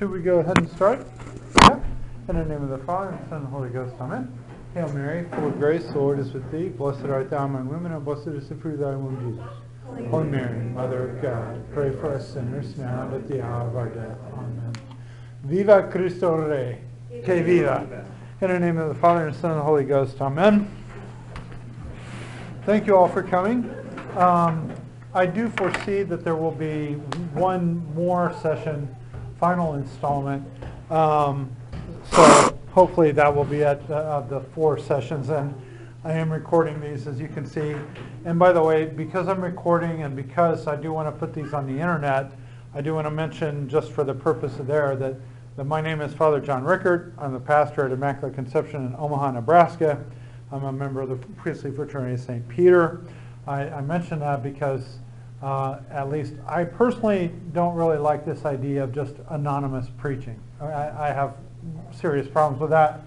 Should we go ahead and start? Yeah. In the name of the Father, and the Son, and the Holy Ghost. Amen. Hail Mary, full of grace, the Lord is with thee. Blessed art thou among women, and blessed is the fruit of thy womb, Jesus. Holy Mary, Mother of God, pray for us sinners, now and at the hour of our death. Amen. Viva Cristo Rey, que viva. In the name of the Father, and the Son, and the Holy Ghost. Amen. Thank you all for coming. I do foresee that there will be one more session, final installment. So hopefully that will be at the 4 sessions. And I am recording these, as you can see. And by the way, because I'm recording and because I do want to put these on the internet, I do want to mention, just for the purpose of that my name is Father John Rickert. I'm the pastor at Immaculate Conception in Omaha, Nebraska. I'm a member of the priestly fraternity of St. Peter. I mention that because at least I personally don't really like this idea of just anonymous preaching. I have serious problems with that.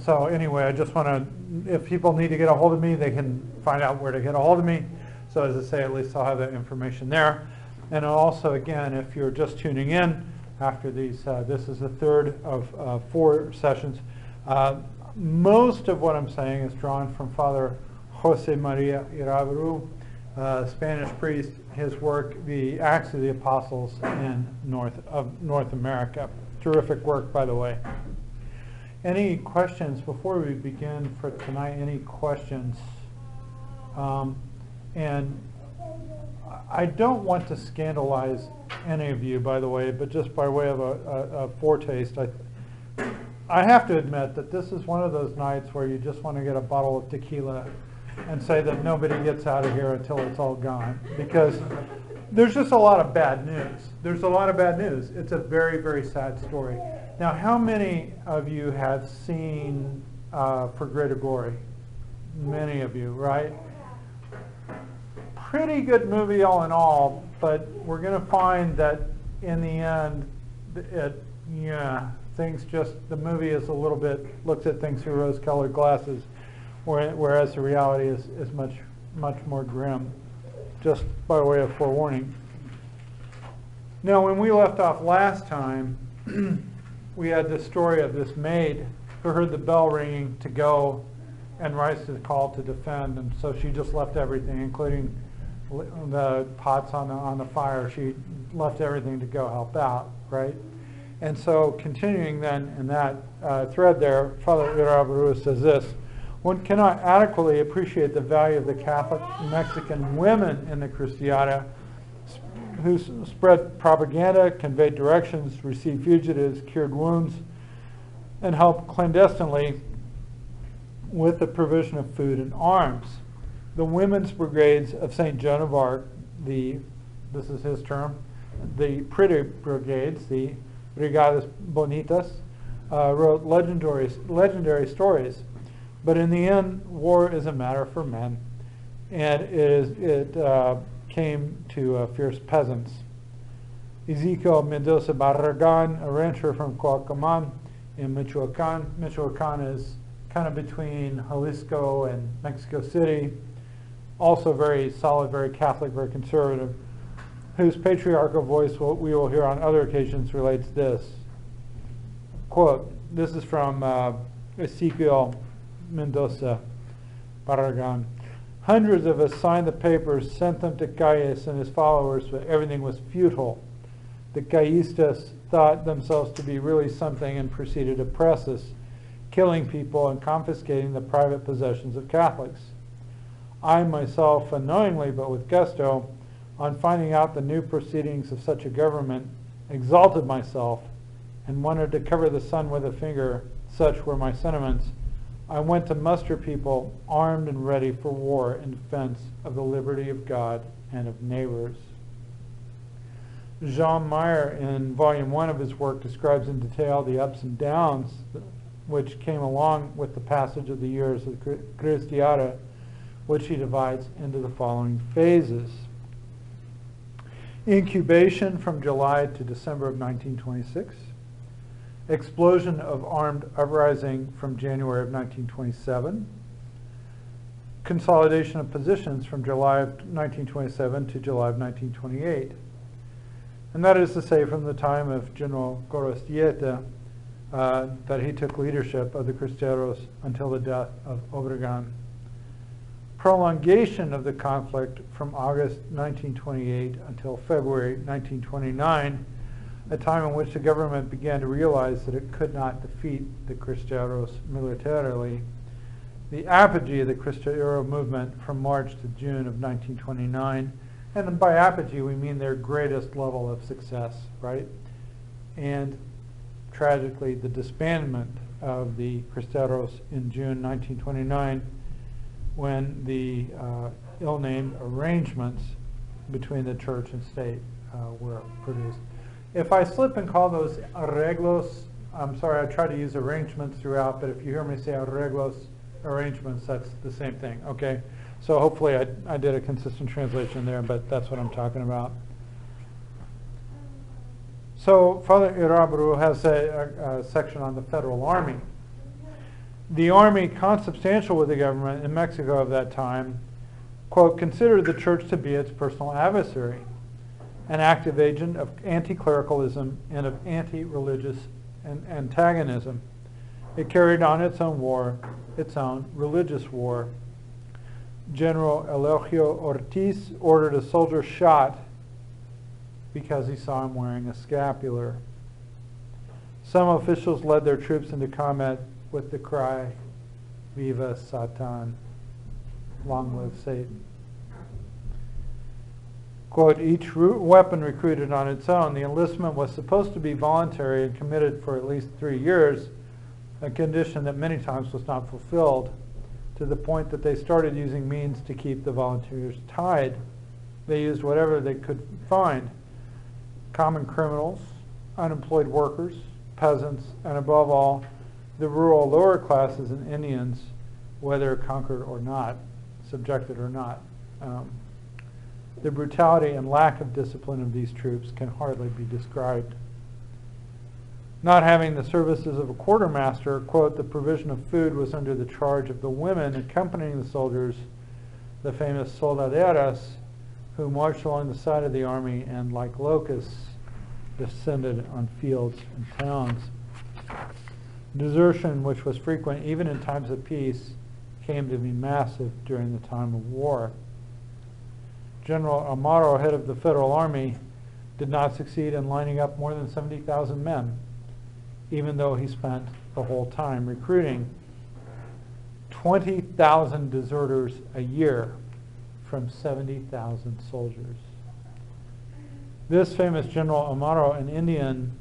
So anyway, I just want to, if people need to get a hold of me, they can find out where to get a hold of me. So as I say, at least I'll have that information there. And also, again, if you're just tuning in after these, this is the 3rd of 4 sessions. Most of what I'm saying is drawn from Father Jose Maria Iraburu, Spanish priest, his work, The Acts of the Apostles in North America. Terrific work, by the way. Any questions before we begin for tonight? Any questions? And I don't want to scandalize any of you, by the way, but just by way of a foretaste, I have to admit that this is one of those nights where you just want to get a bottle of tequila and say that nobody gets out of here until it's all gone, because there's just a lot of bad news. There's a lot of bad news. It's a very, very sad story. Now, how many of you have seen For Greater Glory? Many of you, right? Pretty good movie all in all, but we're going to find that in the end, things just, the movie is a little bit, looks at things through rose-colored glasses, whereas the reality is much, much more grim, just by way of forewarning. Now, when we left off last time, we had this story of this maid who heard the bell ringing to go and rise to the call to defend, and so she just left everything, including the pots on the fire. She left everything to go help out, right? And so, continuing then in that thread there, Father Iraburu says this: one cannot adequately appreciate the value of the Catholic Mexican women in the Cristiada, who spread propaganda, conveyed directions, received fugitives, cured wounds, and helped clandestinely with the provision of food and arms. The women's brigades of St. Joan of Arc, this is his term, the pretty brigades, the Brigadas Bonitas, wrote legendary stories. But in the end, war is a matter for men, and it came to fierce peasants. Ezekiel Mendoza Barragan, a rancher from Coacaman in Michoacan. Michoacan is kind of between Jalisco and Mexico City, also very solid, very Catholic, very conservative, whose patriarchal voice we will hear on other occasions relates this. Quote, this is from Ezekiel Mendoza Barragan. Hundreds of us signed the papers, sent them to Calles and his followers, but everything was futile. The Callistas thought themselves to be really something and proceeded to press us, killing people and confiscating the private possessions of Catholics. I myself, unknowingly but with gusto, on finding out the new proceedings of such a government, exalted myself and wanted to cover the sun with a finger. Such were my sentiments. I went to muster people armed and ready for war in defense of the liberty of God and of neighbors. Jean Meyer, in volume 1 of his work, describes in detail the ups and downs which came along with the passage of the years of the Cristiada, which he divides into the following phases. Incubation from July to December of 1926. Explosion of armed uprising from January of 1927. Consolidation of positions from July of 1927 to July of 1928. And that is to say, from the time of General Gorostieta, that he took leadership of the Cristeros until the death of Obregon. Prolongation of the conflict from August 1928 until February 1929, a time in which the government began to realize that it could not defeat the Cristeros militarily. The apogee of the Cristero movement from March to June of 1929, and by apogee we mean their greatest level of success, right? And tragically, the disbandment of the Cristeros in June 1929, when the ill-named arrangements between the church and state were produced. If I slip and call those arreglos, I'm sorry, I try to use arrangements throughout, but if you hear me say arreglos, arrangements, that's the same thing, okay? So hopefully I did a consistent translation there, but that's what I'm talking about. So Father Iraburu has a section on the federal army. The army, consubstantial with the government in Mexico of that time, quote, considered the church to be its personal adversary, an active agent of anti-clericalism and of anti-religious antagonism. It carried on its own war, its own religious war. General Eligio Ortiz ordered a soldier shot because he saw him wearing a scapular. Some officials led their troops into combat with the cry, "Viva Satan," long live Satan. Quote, each weapon recruited on its own. The enlistment was supposed to be voluntary and committed for at least 3 years, a condition that many times was not fulfilled, to the point that they started using means to keep the volunteers tied. They used whatever they could find: common criminals, unemployed workers, peasants, and above all, the rural lower classes and Indians, whether conquered or not, subjected or not. The brutality and lack of discipline of these troops can hardly be described. Not having the services of a quartermaster, quote, the provision of food was under the charge of the women accompanying the soldiers, the famous soldaderas, who marched along the side of the army and, like locusts, descended on fields and towns. Desertion, which was frequent even in times of peace, came to be massive during the time of war. General Amaro, head of the Federal Army, did not succeed in lining up more than 70,000 men, even though he spent the whole time recruiting 20,000 deserters a year from 70,000 soldiers. This famous General Amaro, an Indian,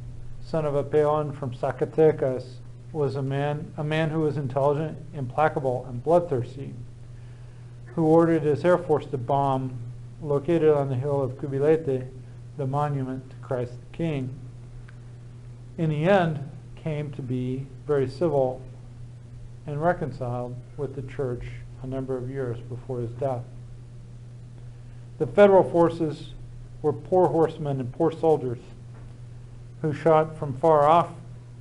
son of a peon from Zacatecas, was a man who was intelligent, implacable, and bloodthirsty, who ordered his Air Force to bomb, located on the hill of Cubilete, the monument to Christ the King. In the end, came to be very civil and reconciled with the church a number of years before his death. The federal forces were poor horsemen and poor soldiers who shot from far off,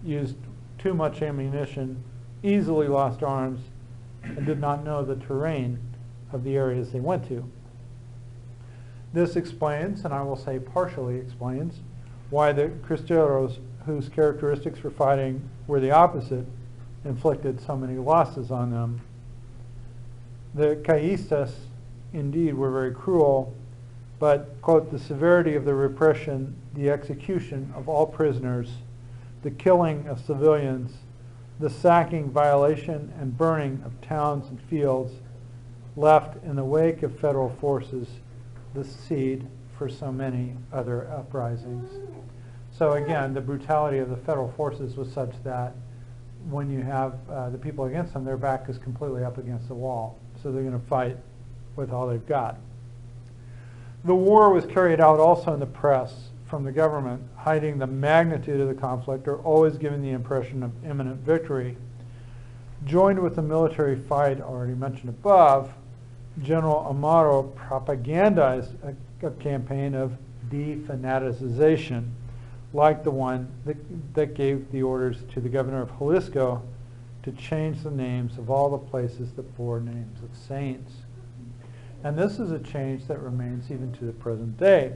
used too much ammunition, easily lost arms, and did not know the terrain of the areas they went to. This explains, and I will say partially explains, why the Cristeros, whose characteristics for fighting were the opposite, inflicted so many losses on them. The Caístas, indeed, were very cruel, but, quote, the severity of the repression, the execution of all prisoners, the killing of civilians, the sacking, violation, and burning of towns and fields left in the wake of federal forces the seed for so many other uprisings. So again, the brutality of the federal forces was such that when you have the people against them, their back is completely up against the wall. So they're going to fight with all they've got. The war was carried out also in the press from the government, hiding the magnitude of the conflict or always giving the impression of imminent victory. Joined with the military fight already mentioned above, General Amaro propagandized a campaign of defanaticization, like the one that gave the orders to the governor of Jalisco to change the names of all the places that bore names of saints. And this is a change that remains even to the present day.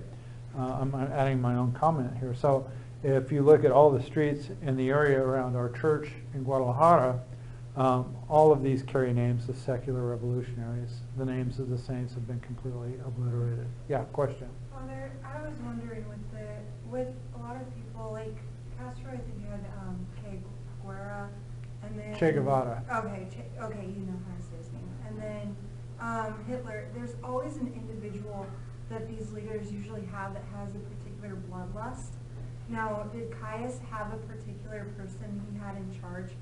I'm adding my own comment here. So if you look at all the streets in the area around our church in Guadalajara, all of these carry names of secular revolutionaries. The names of the saints have been completely obliterated. Yeah, question? Father, I was wondering with a lot of people, like Castro, I think had Che Guevara, and then Che Guevara. Okay, okay, you know how to say his name. And then Hitler. There's always an individual that these leaders usually have that has a particular bloodlust. Now, did Caius have a particular person he had in charge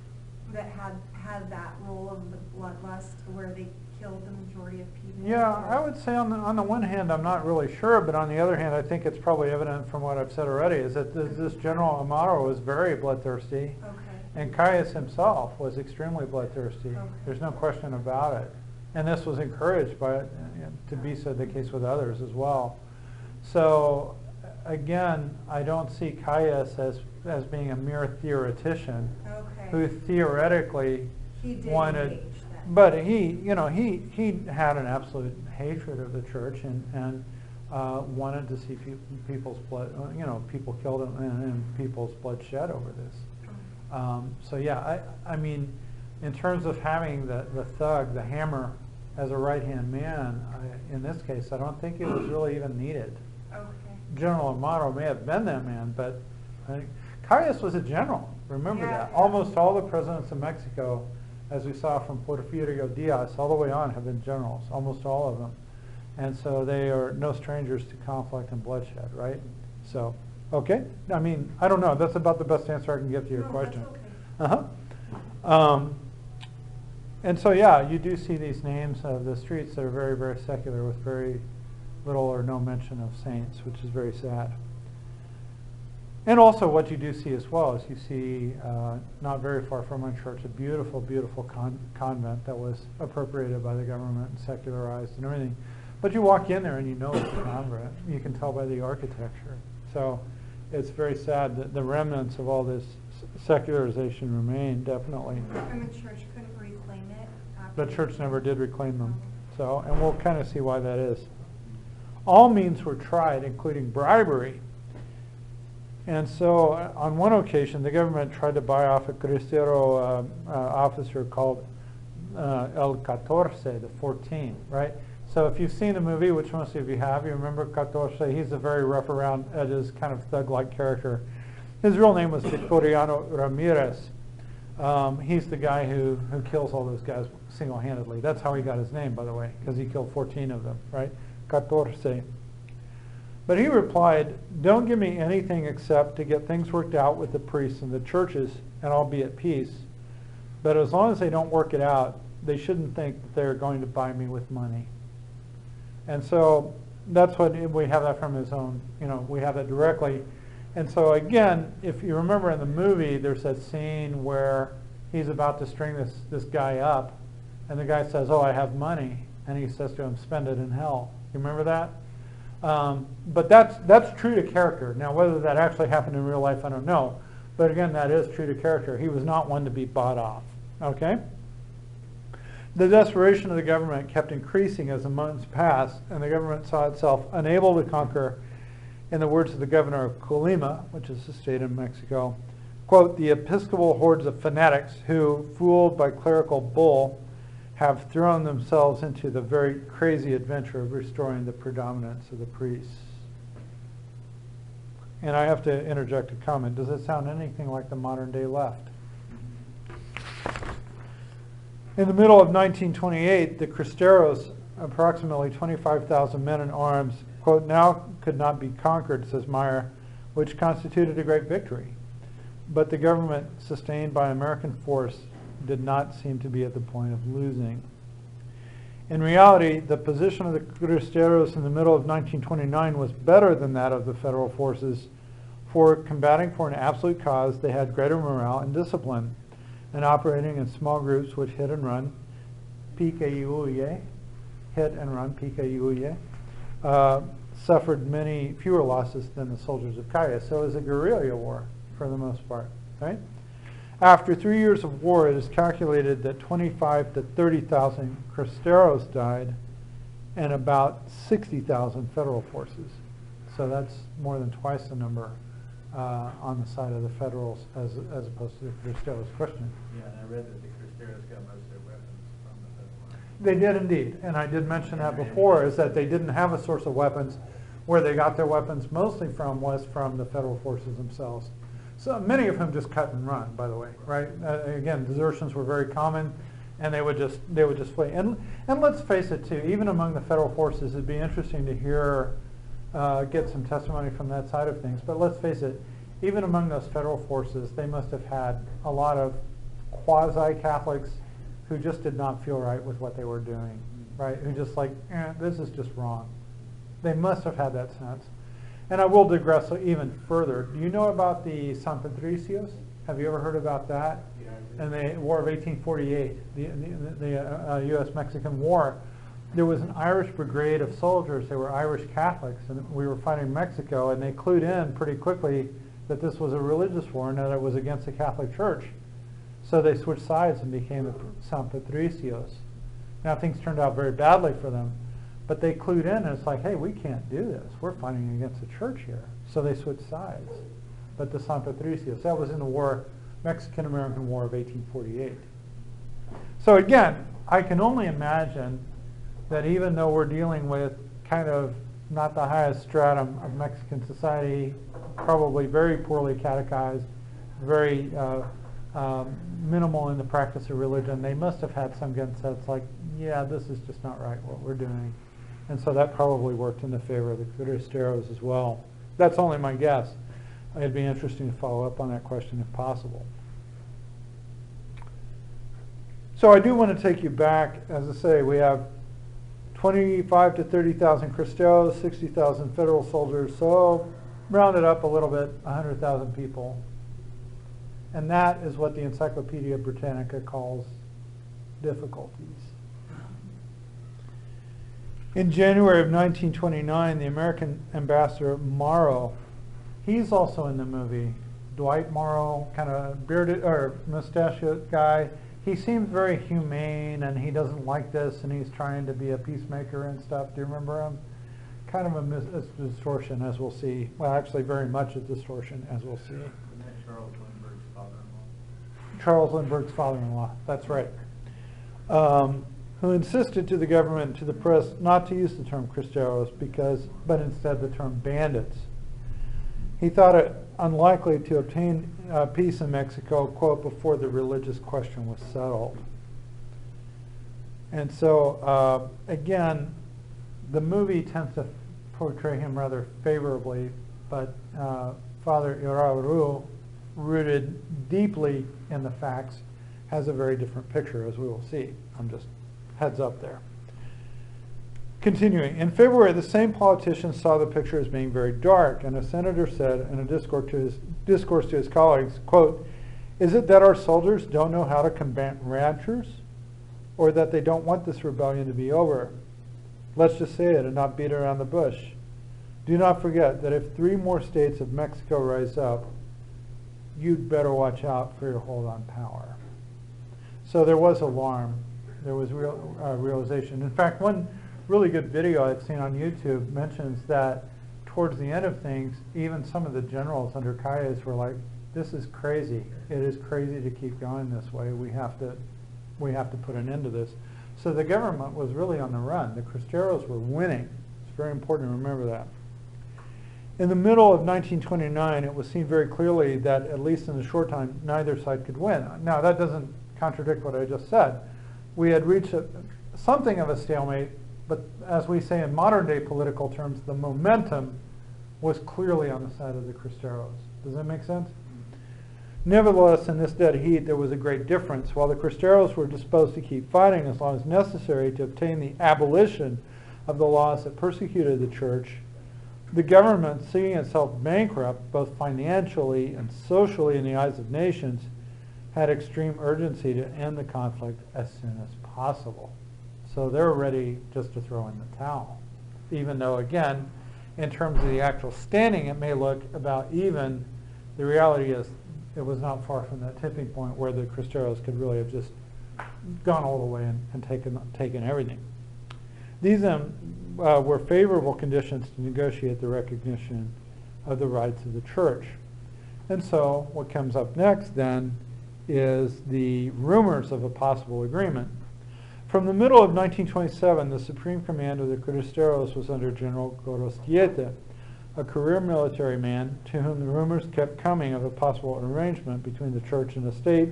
that had that role of the bloodlust where they killed the majority of people? Yeah, I would say on the one hand, I'm not really sure, but on the other hand, I think it's probably evident from what I've said already, is that this General Amaro was very bloodthirsty, and Caius himself was extremely bloodthirsty. There's no question about it. And this was encouraged by, to be said the case with others as well. So, again, I don't see Caius as being a mere theoretician who theoretically wanted, but he had an absolute hatred of the church and wanted to see people's blood, people killed and people's blood shed over this. So yeah, I mean, in terms of having the thug, the hammer, as a right-hand man, in this case, I don't think it was really even needed. General Amaro may have been that man, but Caius was a general. Remember that. Almost all the presidents of Mexico, as we saw from Porfirio Diaz all the way on, have been generals, almost all of them. And so they are no strangers to conflict and bloodshed, right? So, okay. I mean, I don't know. That's about the best answer I can give to your question. And so, yeah, you do see these names of the streets that are very, very secular with very little or no mention of saints, which is very sad. And also what you do see as well is you see, not very far from our church, a beautiful, beautiful convent that was appropriated by the government and secularized and everything. But you walk in there and you know it's a convent. You can tell by the architecture. So it's very sad that the remnants of all this secularization remain, definitely. And the church couldn't reclaim it? The church never did reclaim them. So, and we'll kind of see why that is. All means were tried, including bribery. And so on one occasion, the government tried to buy off a Cristero officer called El Catorce, the 14, right? So if you've seen the movie, which most of you have, you remember Catorce. He's a very rough around edges, kind of thug-like character. His real name was Victoriano Ramirez. He's the guy who kills all those guys single-handedly. That's how he got his name, by the way, because he killed 14 of them, right? Catorce. But he replied, "Don't give me anything except to get things worked out with the priests and the churches, and I'll be at peace. But as long as they don't work it out, they shouldn't think that they're going to buy me with money." And so that's what we have that from his own, we have that directly. And so again, if you remember in the movie, there's that scene where he's about to string this guy up, and the guy says, "Oh, I have money," and he says to him, "Spend it in hell." You remember that? But that's true to character. Now, whether that actually happened in real life, I don't know. But again, that is true to character. He was not one to be bought off. Okay? The desperation of the government kept increasing as the months passed, and the government saw itself unable to conquer, in the words of the governor of Colima, which is a state in Mexico, quote, "the episcopal hordes of fanatics who, fooled by clerical bull, have thrown themselves into the very crazy adventure of restoring the predominance of the priests." And I have to interject a comment. Does it sound anything like the modern day left? In the middle of 1928, the Cristeros, approximately 25,000 men in arms, quote, "now could not be conquered," says Meyer, which constituted a great victory. But the government, sustained by American force, did not seem to be at the point of losing. In reality, the position of the Cristeros in the middle of 1929 was better than that of the federal forces. For combating for an absolute cause, they had greater morale and discipline, and operating in small groups which hit and run, PKUE, hit and run, PKUE, suffered many fewer losses than the soldiers of Caius. So it was a guerrilla war for the most part, right? After 3 years of war, it is calculated that 25 to 30,000 Cristeros died and about 60,000 federal forces. So that's more than twice the number on the side of the Federals as opposed to the Cristeros Christian. Yeah, and I read that the Cristeros got most of their weapons from the Federal Army. They did indeed, and I did mention that before, is that they didn't have a source of weapons. Where they got their weapons mostly from was from the federal forces themselves. So many of whom just cut and run, by the way, right? Again, desertions were very common, and they would just flee. And let's face it too, even among the federal forces, it'd be interesting to hear, get some testimony from that side of things. But let's face it, even among those federal forces, they must have had a lot of quasi-Catholics who just did not feel right with what they were doing, right? Who just like, this is just wrong. They must have had that sense. And I will digress even further. Do you know about the San Patricios? Have you ever heard about that? Yeah, In the War of 1848, the U.S.-Mexican War, there was an Irish brigade of soldiers. They were Irish Catholics, and we were fighting Mexico, and they clued in pretty quickly that this was a religious war and that it was against the Catholic Church. So they switched sides and became the San Patricios. Now things turned out very badly for them. But they clued in, and it's like, hey, we can't do this. We're fighting against the church here. So they switched sides. But the San Patricios, that was in the war, Mexican-American War of 1848. So again, I can only imagine that even though we're dealing with kind of not the highest stratum of Mexican society, probably very poorly catechized, very minimal in the practice of religion, they must have had some good sense like, yeah, this is just not right what we're doing. And so that probably worked in the favor of the Cristeros as well. That's only my guess. It'd be interesting to follow up on that question if possible. So I do want to take you back. As I say, we have 25 to 30,000 Cristeros, 60,000 federal soldiers, so rounded up a little bit, 100,000 people. And that is what the Encyclopedia Britannica calls difficulties. In January of 1929, the American ambassador Morrow, he's also in the movie. Dwight Morrow, kind of bearded or mustachioed guy. He seems very humane, and he doesn't like this, and he's trying to be a peacemaker and stuff. Do you remember him? Kind of a distortion, as we'll see. Well, actually, very much a distortion, as we'll see. Isn't that Charles Lindbergh's father-in-law? Charles Lindbergh's father-in-law. That's right. Who insisted to the government and to the press not to use the term Cristeros but instead the term bandits. He thought it unlikely to obtain peace in Mexico, quote, before the religious question was settled. And so, again, the movie tends to portray him rather favorably, but Father Irauru, rooted deeply in the facts, has a very different picture, as we will see. I'm just heads up there. Continuing, in February, the same politician saw the picture as being very dark, and a senator said in a discourse to his colleagues, quote, "Is it that our soldiers don't know how to combat ranchers, or that they don't want this rebellion to be over? Let's just say it and not beat around the bush. Do not forget that if 3 more states of Mexico rise up, you'd better watch out for your hold on power." So there was alarm. There was realization. In fact, one really good video I've seen on YouTube mentions that towards the end of things, even some of the generals under Calles were like, "This is crazy. It is crazy to keep going this way. We have to put an end to this." So the government was really on the run. The Cristeros were winning. It's very important to remember that. In the middle of 1929, it was seen very clearly that, at least in the short time, neither side could win. Now, that doesn't contradict what I just said. We had reached something of a stalemate, but as we say in modern day political terms, the momentum was clearly on the side of the Cristeros. Does that make sense? Nevertheless, in this dead heat, there was a great difference. While the Cristeros were disposed to keep fighting as long as necessary to obtain the abolition of the laws that persecuted the church, the government, seeing itself bankrupt both financially and socially in the eyes of nations, had extreme urgency to end the conflict as soon as possible. So they're ready just to throw in the towel. Even though, again, in terms of the actual standing, it may look about even. The reality is it was not far from that tipping point where the Cristeros could really have just gone all the way and taken everything. These were favorable conditions to negotiate the recognition of the rights of the church. And so what comes up next then is the rumors of a possible agreement. From the middle of 1927, the supreme command of the Cristeros was under General Gorostieta, a career military man to whom the rumors kept coming of a possible arrangement between the church and the state,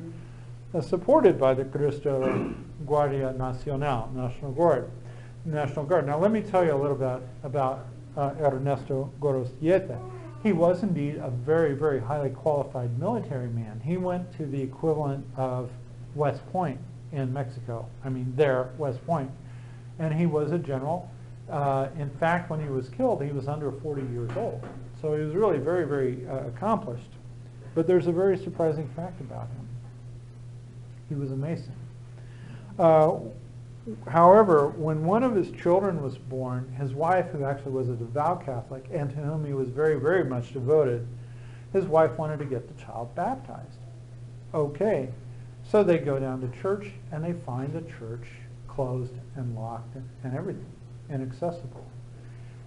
supported by the Cristero Guardia Nacional, National Guard. Now let me tell you a little bit about Ernesto Gorostieta. He was indeed a very, very highly qualified military man. He went to the equivalent of West Point in Mexico. I mean, there, West Point. And he was a general. In fact, when he was killed, he was under 40 years old. So he was really very, very accomplished. But there's a very surprising fact about him. He was a Mason. However, when one of his children was born, his wife, who actually was a devout Catholic and to whom he was very, very much devoted, his wife wanted to get the child baptized. Okay, so they go down to church and they find the church closed and locked and everything, inaccessible.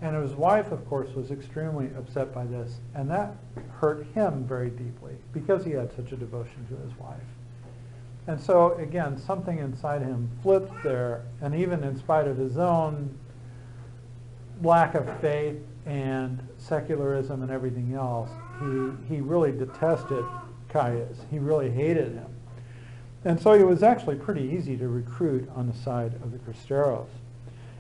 And his wife, of course, was extremely upset by this, and that hurt him very deeply because he had such a devotion to his wife. And so, again, something inside him flipped there, and even in spite of his own lack of faith and secularism and everything else, he really detested Calles. He really hated him. And so it was actually pretty easy to recruit on the side of the Cristeros.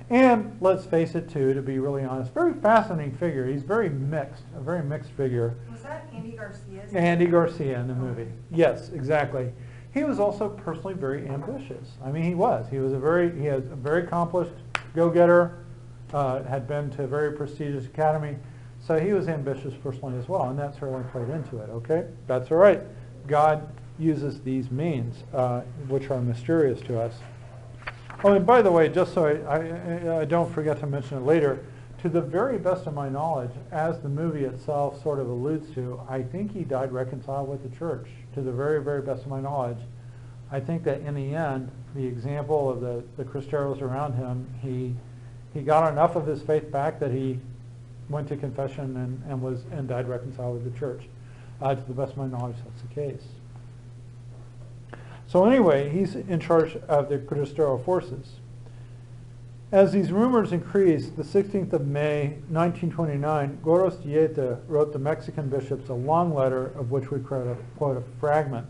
And let's face it, too, to be really honest, very fascinating figure. He's very mixed, a very mixed figure. Was that Andy Garcia's? Andy Garcia in the movie. Yes, exactly. He was also personally very ambitious. I mean, he was. He has a very accomplished go-getter, had been to a very prestigious academy, so he was ambitious personally as well, and that certainly played into it, okay? That's all right. God uses these means, which are mysterious to us. Oh, and by the way, just so I don't forget to mention it later, to the very best of my knowledge, as the movie itself sort of alludes to, I think he died reconciled with the church. To the very, very best of my knowledge. I think that in the end, the example of the Cristeros around him, he got enough of his faith back that he went to confession and died reconciled with the church. To the best of my knowledge, that's the case. So anyway, he's in charge of the Cristero forces. As these rumors increased, the 16th of May, 1929, Gorostieta wrote the Mexican bishops a long letter of which we quote a fragment.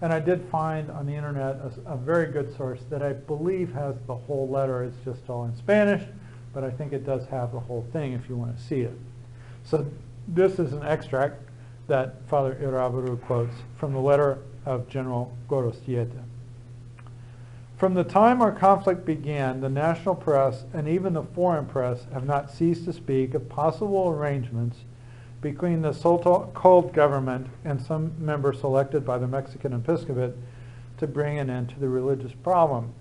And I did find on the internet a very good source that I believe has the whole letter. It's just all in Spanish, but I think it does have the whole thing if you want to see it. So this is an extract that Father Iraburu quotes from the letter of General Gorostieta. From the time our conflict began, the national press and even the foreign press have not ceased to speak of possible arrangements between the so-called government and some member selected by the Mexican episcopate to bring an end to the religious problem.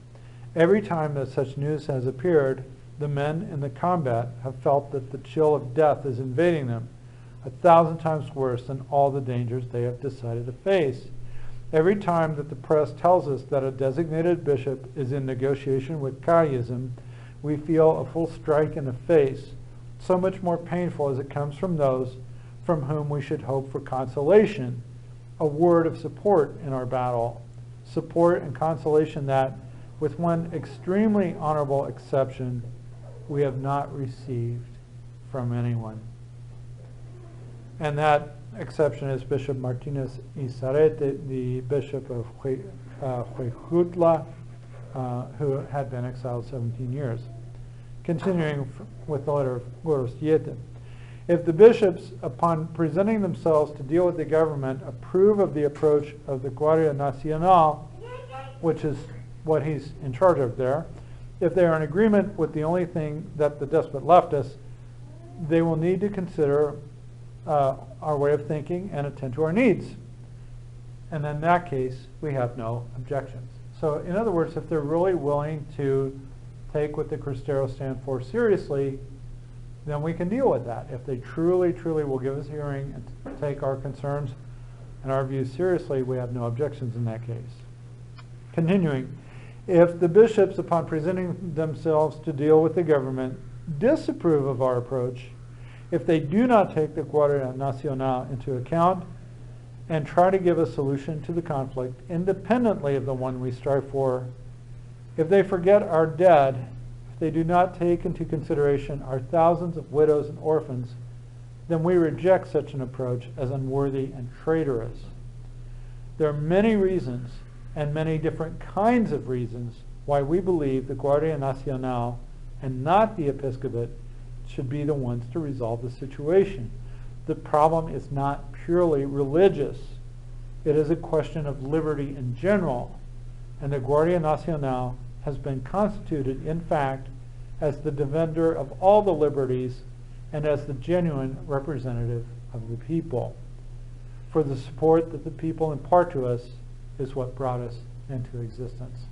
Every time that such news has appeared, the men in the combat have felt that the chill of death is invading them, 1,000 times worse than all the dangers they have decided to face. Every time that the press tells us that a designated bishop is in negotiation with Callism, we feel a full strike in the face, so much more painful as it comes from those from whom we should hope for consolation, a word of support in our battle, support and consolation that, with one extremely honorable exception, we have not received from anyone. And that exception is Bishop Martinez Izarete, the Bishop of Huejutla, who had been exiled 17 years. Continuing with the letter of Gorostieta. If the bishops, upon presenting themselves to deal with the government, approve of the approach of the Guardia Nacional, which is what he's in charge of there, if they are in agreement with the only thing that the despot left us, they will need to consider our way of thinking and attend to our needs. And in that case, we have no objections. So in other words, if they're really willing to take what the Cristeros stand for seriously, then we can deal with that. If they truly, truly will give us a hearing and take our concerns and our views seriously, we have no objections in that case. Continuing, if the bishops, upon presenting themselves to deal with the government, disapprove of our approach if they do not take the Guardia Nacional into account and try to give a solution to the conflict independently of the one we strive for. If they forget our dead, if they do not take into consideration our thousands of widows and orphans, then we reject such an approach as unworthy and traitorous. There are many reasons, and many different kinds of reasons, why we believe the Guardia Nacional and not the episcopate should be the ones to resolve the situation. The problem is not purely religious. It is a question of liberty in general, and the Guardia Nacional has been constituted, in fact, as the defender of all the liberties and as the genuine representative of the people. For the support that the people impart to us is what brought us into existence.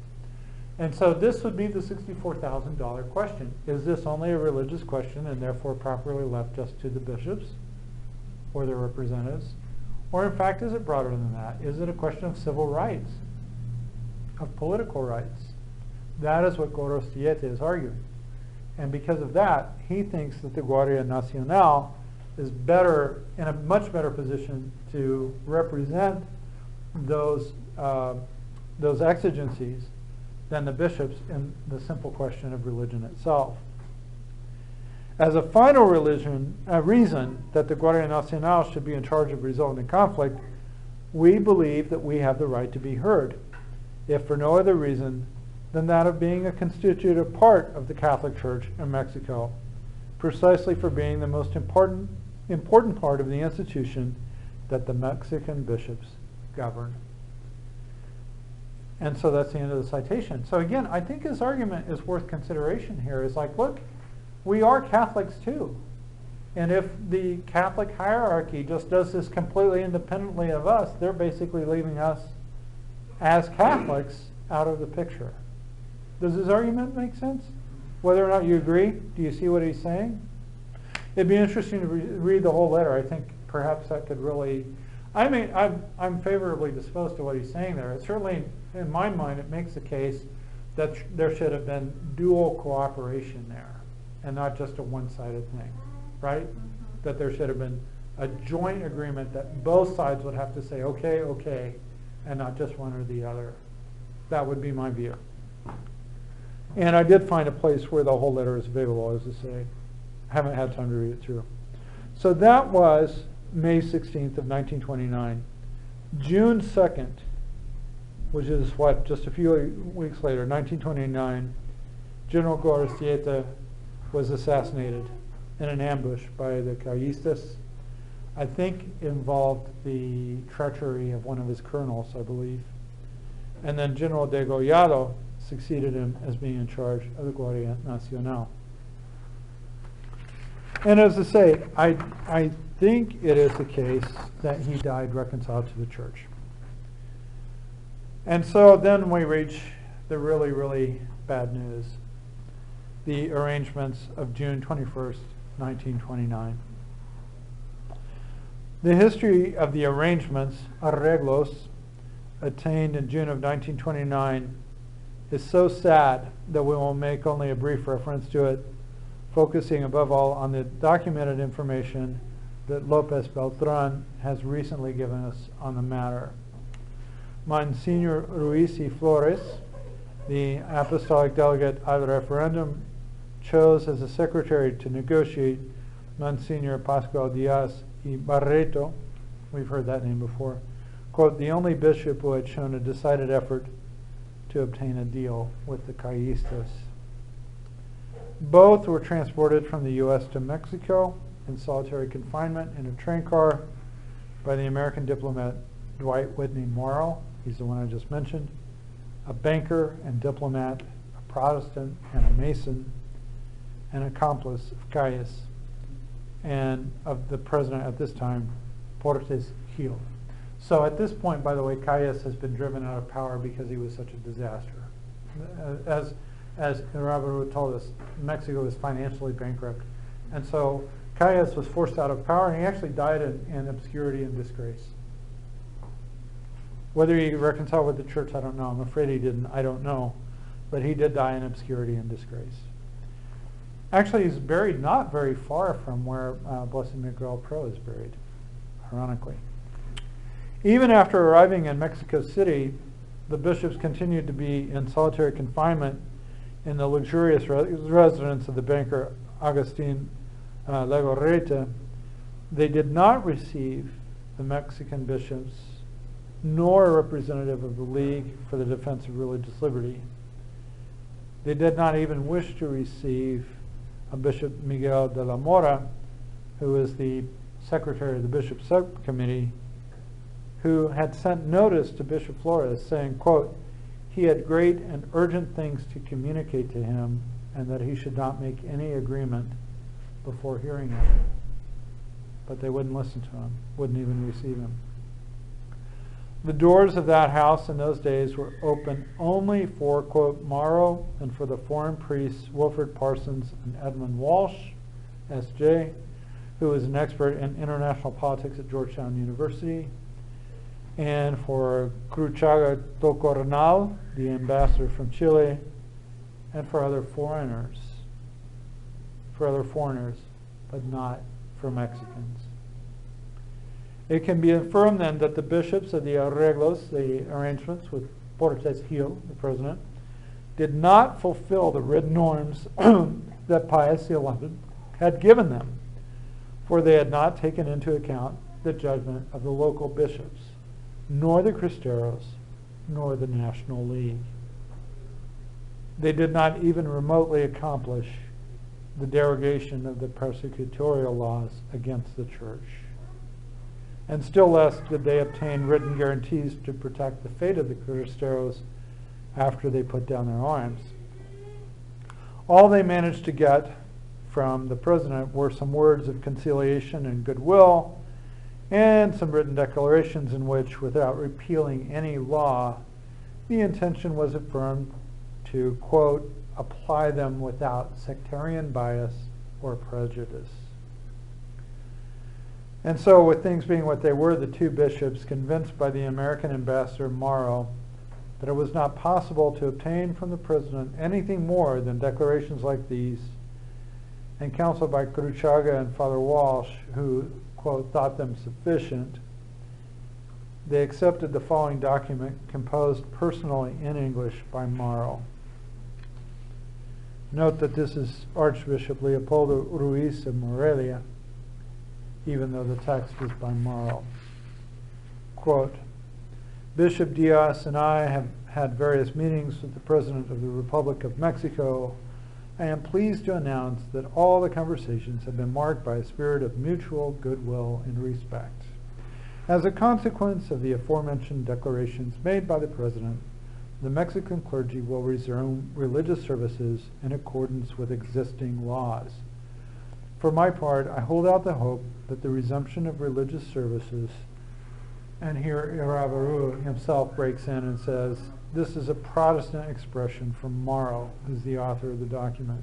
And so this would be the $64,000 question. Is this only a religious question and therefore properly left just to the bishops or their representatives? Or in fact, is it broader than that? Is it a question of civil rights, of political rights? That is what Gorostieta is arguing. And because of that, he thinks that the Guardia Nacional is better, in a much better position to represent those exigencies than the bishops in the simple question of religion itself. As a final reason that the Guardia Nacional should be in charge of resolving the conflict, we believe that we have the right to be heard, if for no other reason than that of being a constitutive part of the Catholic Church in Mexico, precisely for being the most important part of the institution that the Mexican bishops govern. And so that's the end of the citation. So again, I think his argument is worth consideration here. It's like, look, we are Catholics too. And if the Catholic hierarchy just does this completely independently of us, they're basically leaving us as Catholics out of the picture. Does his argument make sense? Whether or not you agree, do you see what he's saying? It'd be interesting to read the whole letter. I think perhaps that could really, I mean, I'm favorably disposed to what he's saying there. It certainly, in my mind, it makes the case that there should have been dual cooperation there and not just a one-sided thing, right? That there should have been a joint agreement that both sides would have to say, okay, okay, and not just one or the other. That would be my view. And I did find a place where the whole letter is available, as I say. I haven't had time to read it through. So that was May 16th of 1929. June 2nd, which is what, just a few weeks later, 1929, General Gorostieta was assassinated in an ambush by the Callistas. I think involved the treachery of one of his colonels, I believe. And then General Degollado succeeded him as being in charge of the Guardia Nacional. And as I say, I think it is the case that he died reconciled to the church. And so then we reach the really, really bad news. The arrangements of June 21st, 1929. The history of the arrangements, arreglos, attained in June of 1929 is so sad that we will make only a brief reference to it, focusing above all on the documented information that Lopez Beltran has recently given us on the matter. Monsignor Ruiz y Flores, the apostolic delegate at the referendum, chose as a secretary to negotiate Monsignor Pascual Diaz y Barreto, we've heard that name before, quote, the only bishop who had shown a decided effort to obtain a deal with the Callistas. Both were transported from the U.S. to Mexico in solitary confinement in a train car by the American diplomat Dwight Whitney Morrow. He's the one I just mentioned. A banker and diplomat, a Protestant and a Mason, an accomplice of Caius and of the president at this time, Portes Gil. So at this point, by the way, Caius has been driven out of power because he was such a disaster. As Robert told us, Mexico was financially bankrupt. And so Caius was forced out of power, and he actually died in obscurity and disgrace. Whether he reconciled with the church, I don't know. I'm afraid he didn't. I don't know. But he did die in obscurity and disgrace. Actually, he's buried not very far from where Blessed Miguel Pro is buried, ironically. Even after arriving in Mexico City, the bishops continued to be in solitary confinement in the luxurious residence of the banker Agustin Legorreta. They did not receive the Mexican bishops nor a representative of the League for the Defense of Religious Liberty. They did not even wish to receive a Bishop Miguel de la Mora, who is the secretary of the Bishop Subcommittee, who had sent notice to Bishop Flores saying, quote, he had great and urgent things to communicate to him and that he should not make any agreement before hearing him. But they wouldn't listen to him, wouldn't even receive him. The doors of that house in those days were open only for, quote, Morrow and for the foreign priests Wilfred Parsons and Edmund Walsh, S.J., who was an expert in international politics at Georgetown University, and for Cruchaga Tocornal, the ambassador from Chile, and for other foreigners, but not for Mexicans. It can be affirmed then that the bishops of the arreglos, the arrangements with Portes Gil, the president, did not fulfill the written norms that Pius XI had given them, for they had not taken into account the judgment of the local bishops, nor the Cristeros, nor the National League. They did not even remotely accomplish the derogation of the persecutorial laws against the church. And still less did they obtain written guarantees to protect the fate of the Cristeros after they put down their arms. All they managed to get from the president were some words of conciliation and goodwill, and some written declarations in which, without repealing any law, the intention was affirmed to, quote, apply them without sectarian bias or prejudice. And so, with things being what they were, the two bishops, convinced by the American ambassador Morrow that it was not possible to obtain from the president anything more than declarations like these, and counseled by Cruchaga and Father Walsh, who, quote, thought them sufficient, they accepted the following document composed personally in English by Morrow. Note that this is Archbishop Leopoldo Ruiz of Morelia, even though the text is by Morrow. Quote, Bishop Diaz and I have had various meetings with the President of the Republic of Mexico. I am pleased to announce that all the conversations have been marked by a spirit of mutual goodwill and respect. As a consequence of the aforementioned declarations made by the President, the Mexican clergy will resume religious services in accordance with existing laws. For my part, I hold out the hope that the resumption of religious services, and here Iravaru himself breaks in and says, this is a Protestant expression from Morrow, who's the author of the document,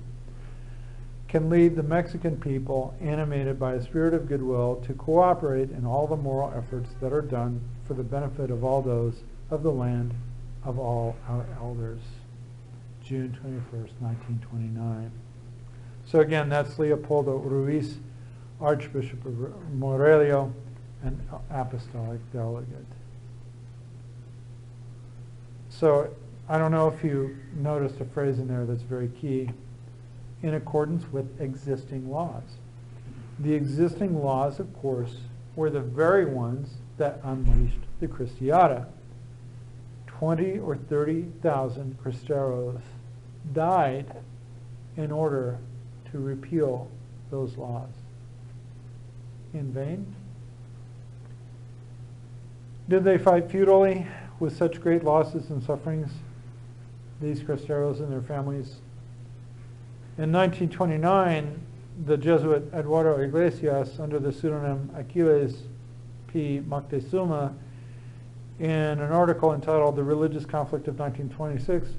can lead the Mexican people, animated by a spirit of goodwill, to cooperate in all the moral efforts that are done for the benefit of all those of the land, of all our elders. June 21st, 1929. So again, that's Leopoldo Ruiz, Archbishop of Morelia, and apostolic delegate. So I don't know if you noticed a phrase in there that's very key. In accordance with existing laws. The existing laws, of course, were the very ones that unleashed the Cristiada. 20 or 30,000 Cristeros died in order to repeal those laws. In vain? Did they fight futilely with such great losses and sufferings, these Cristeros and their families? In 1929, the Jesuit Eduardo Iglesias, under the pseudonym Aquiles P. Moctezuma, in an article entitled The Religious Conflict of 1926,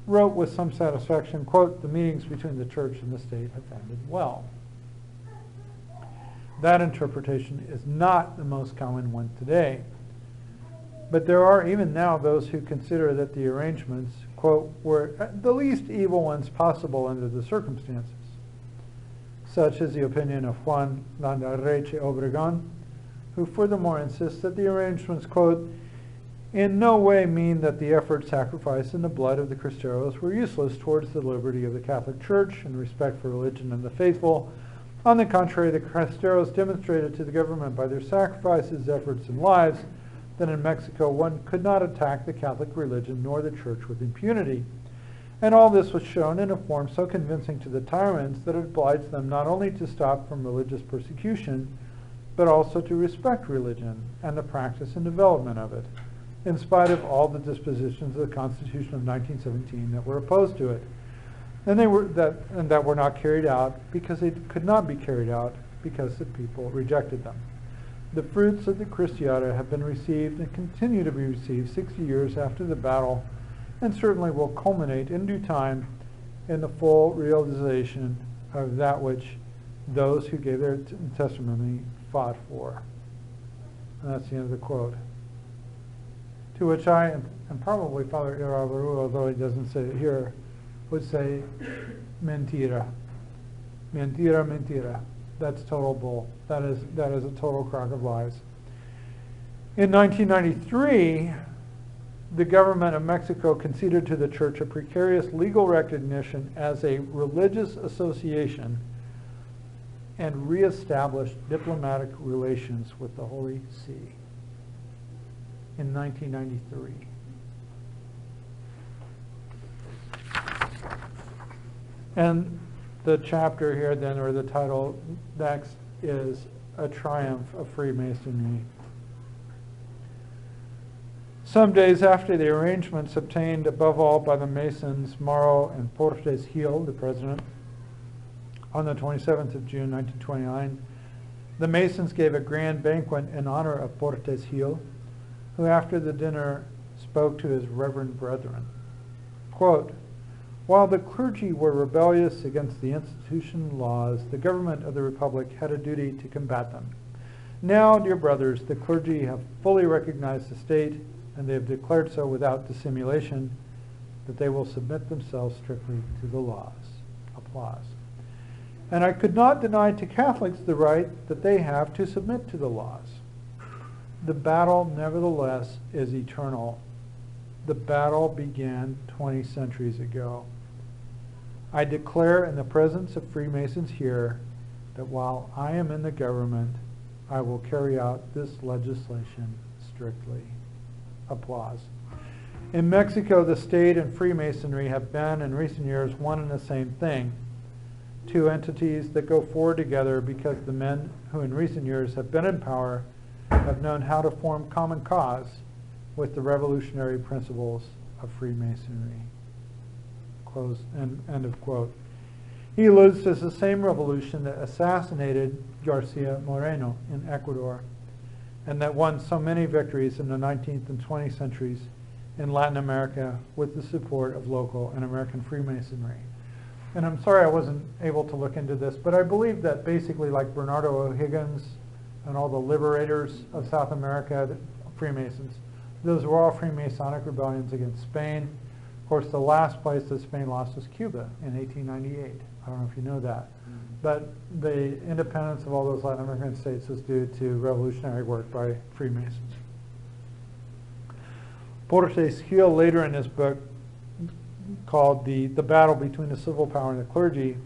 wrote with some satisfaction, quote, the meetings between the church and the state have ended well. That interpretation is not the most common one today. But there are even now those who consider that the arrangements, quote, were the least evil ones possible under the circumstances. Such is the opinion of Juan Landareche Obregon, who furthermore insists that the arrangements, quote, in no way mean that the effort, sacrifice, and the blood of the Cristeros were useless towards the liberty of the Catholic Church and respect for religion and the faithful. On the contrary, the Cristeros demonstrated to the government by their sacrifices, efforts, and lives that in Mexico one could not attack the Catholic religion nor the Church with impunity. And all this was shown in a form so convincing to the tyrants that it obliged them not only to stop from religious persecution, but also to respect religion and the practice and development of it, in spite of all the dispositions of the Constitution of 1917 that were opposed to it, and that were not carried out because they could not be carried out because the people rejected them. The fruits of the Cristiada have been received and continue to be received 60 years after the battle, and certainly will culminate in due time in the full realization of that which those who gave their testimony fought for. And that's the end of the quote. To which I, and probably Father Irabaru, although he doesn't say it here, would say, mentira. Mentira, mentira. That's total bull. That is a total crock of lies. In 1993, the government of Mexico conceded to the Church a precarious legal recognition as a religious association and reestablished diplomatic relations with the Holy See in 1993. And the chapter here then, or the title next, is A Triumph of Freemasonry. Some days after the arrangements obtained above all by the Masons Morrow and Portes Gil, the president, on the 27th of June 1929, the Masons gave a grand banquet in honor of Portes Gil, who after the dinner spoke to his reverend brethren. Quote, while the clergy were rebellious against the institution laws, the government of the Republic had a duty to combat them. Now, dear brothers, the clergy have fully recognized the state, and they have declared so without dissimulation, that they will submit themselves strictly to the laws. Applause. And I could not deny to Catholics the right that they have to submit to the laws. The battle, nevertheless, is eternal. The battle began 20 centuries ago. I declare in the presence of Freemasons here that while I am in the government, I will carry out this legislation strictly. Applause. In Mexico, the state and Freemasonry have been, in recent years, one and the same thing. Two entities that go forward together because the men who in recent years have been in power have known how to form common cause with the revolutionary principles of Freemasonry. Close, end of quote. He alludes to the same revolution that assassinated Garcia Moreno in Ecuador and that won so many victories in the 19th and 20th centuries in Latin America with the support of local and American Freemasonry. And I'm sorry I wasn't able to look into this, but I believe that basically like Bernardo O'Higgins and all the liberators of South America, Freemasons, those were all Freemasonic rebellions against Spain. Of course, the last place that Spain lost was Cuba in 1898. I don't know if you know that. But the independence of all those Latin American states was due to revolutionary work by Freemasons. Portes Gil, later in his book called the Battle Between the Civil Power and the Clergy,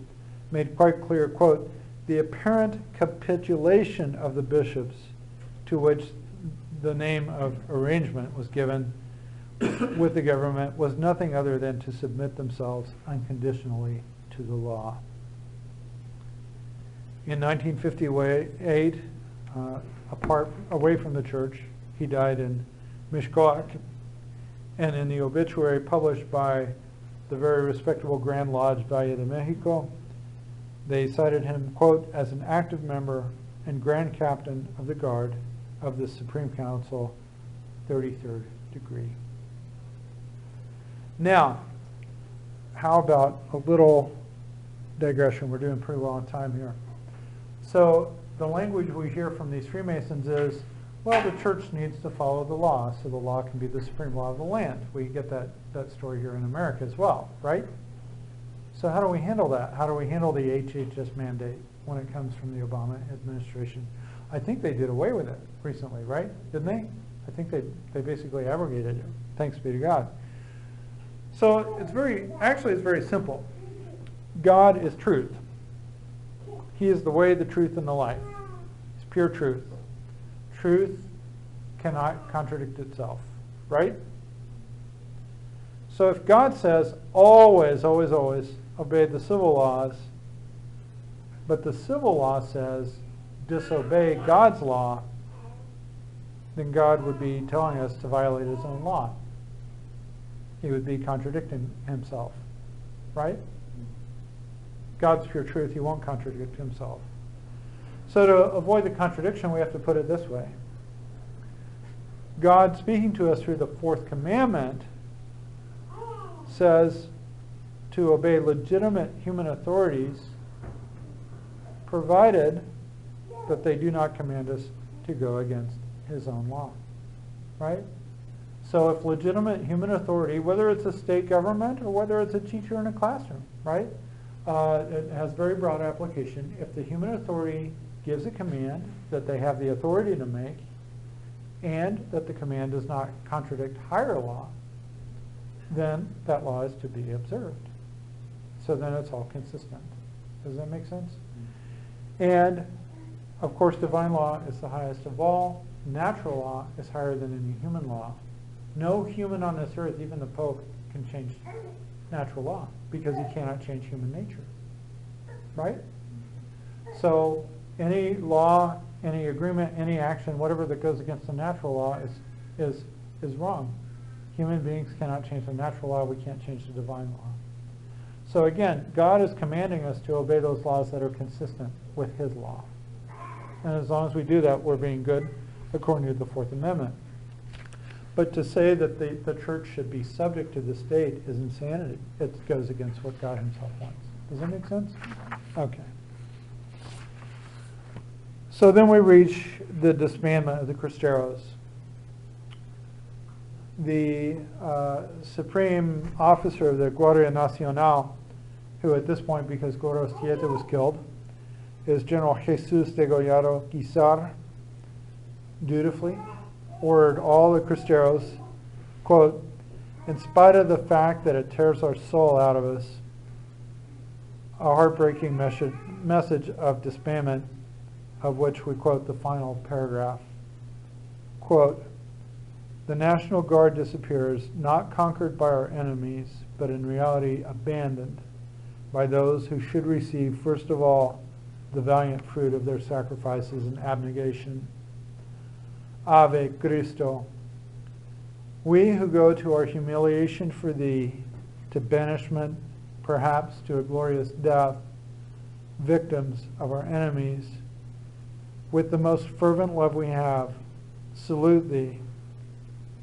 made quite clear, quote, the apparent capitulation of the bishops, to which the name of arrangement was given with the government, was nothing other than to submit themselves unconditionally to the law. In 1958, away from the church, he died in Mixcoac, and in the obituary published by the very respectable Grand Lodge Valle de Mexico, they cited him, quote, as an active member and Grand Captain of the Guard of the Supreme Council, 33rd degree. Now, how about a little digression? We're doing pretty well on time here. So the language we hear from these Freemasons is, well, the church needs to follow the law, so the law can be the supreme law of the land. We get that story here in America as well, right? So how do we handle that? How do we handle the HHS mandate when it comes from the Obama administration? I think they did away with it recently, right? Didn't they? I think they basically abrogated it. Thanks be to God. So it's very simple. God is truth. He is the way, the truth, and the life. It's pure truth. Truth cannot contradict itself, right? So if God says always, always, always obey the civil laws, but the civil law says disobey God's law, then God would be telling us to violate his own law. He would be contradicting himself, right? God's pure truth, he won't contradict himself. So to avoid the contradiction, we have to put it this way. God, speaking to us through the fourth commandment, says to obey legitimate human authorities, provided that they do not command us to go against his own law, right? So if legitimate human authority, whether it's a state government or whether it's a teacher in a classroom, right? It has very broad application. If the human authority gives a command that they have the authority to make, and that the command does not contradict higher law, then that law is to be observed. So then it's all consistent. Does that make sense? And of course, divine law is the highest of all. Natural law is higher than any human law. No human on this earth, even the Pope, can change natural law because he cannot change human nature. Right? So any law, any agreement, any action, whatever that goes against the natural law is wrong. Human beings cannot change the natural law. We can't change the divine law. So again, God is commanding us to obey those laws that are consistent with his law. And as long as we do that, we're being good according to the Fourth Amendment. But to say that the church should be subject to the state is insanity. It goes against what God himself wants. Does that make sense? Okay. So then we reach the disbandment of the Cristeros. The supreme officer of the Guardia Nacional, who at this point, because Gorostieta was killed, is General Jesus de Gollado Guisar, dutifully ordered all the Cristeros, quote, in spite of the fact that it tears our soul out of us, a heartbreaking message of disbandment, of which we quote the final paragraph. Quote, the National Guard disappears, not conquered by our enemies, but in reality abandoned by those who should receive, first of all, the valiant fruit of their sacrifices and abnegation. Ave Cristo. We who go to our humiliation for thee, to banishment, perhaps to a glorious death, victims of our enemies, with the most fervent love we have, salute thee,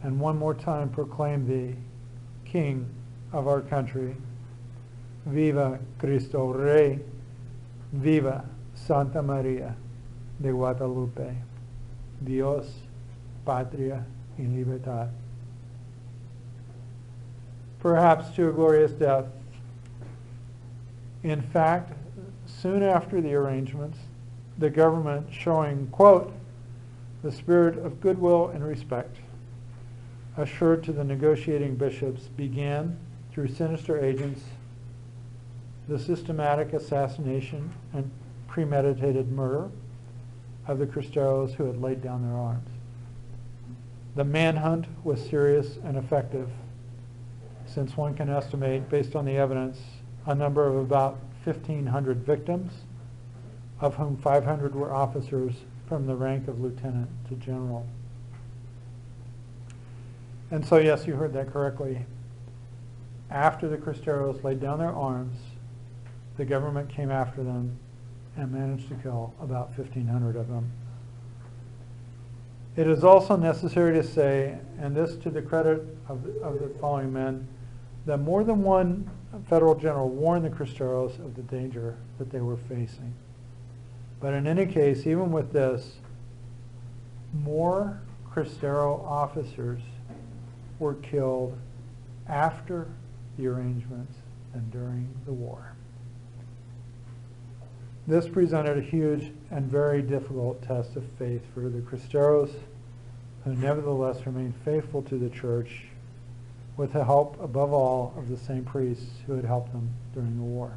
and one more time proclaim thee, King of our country. Viva Cristo Rey, viva Santa Maria de Guadalupe, Dios, Patria, y Libertad. Perhaps to a glorious death. In fact, soon after the arrangements, the government showing, quote, the spirit of goodwill and respect assured to the negotiating bishops began, through sinister agents, the systematic assassination and premeditated murder of the Cristeros who had laid down their arms. The manhunt was serious and effective, since one can estimate, based on the evidence, a number of about 1,500 victims, of whom 500 were officers from the rank of lieutenant to general. And so, yes, you heard that correctly. After the Cristeros laid down their arms, the government came after them and managed to kill about 1,500 of them. It is also necessary to say, and this to the credit of the following men, that more than one federal general warned the Cristeros of the danger that they were facing. But in any case, even with this, more Cristero officers were killed after the arrangements than during the war. This presented a huge and very difficult test of faith for the Cristeros, who nevertheless remained faithful to the church with the help, above all, of the same priests who had helped them during the war.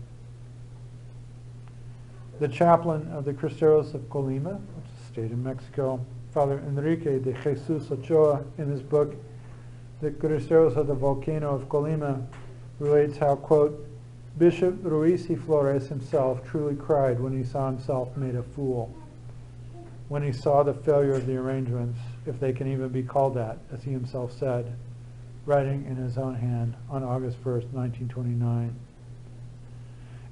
The chaplain of the Cristeros of Colima, which is a state in Mexico, Father Enrique de Jesus Ochoa, in his book, The Cristeros of the Volcano of Colima, relates how, quote, Bishop Ruiz y Flores himself truly cried when he saw himself made a fool, when he saw the failure of the arrangements, if they can even be called that, as he himself said, writing in his own hand on August 1st, 1929.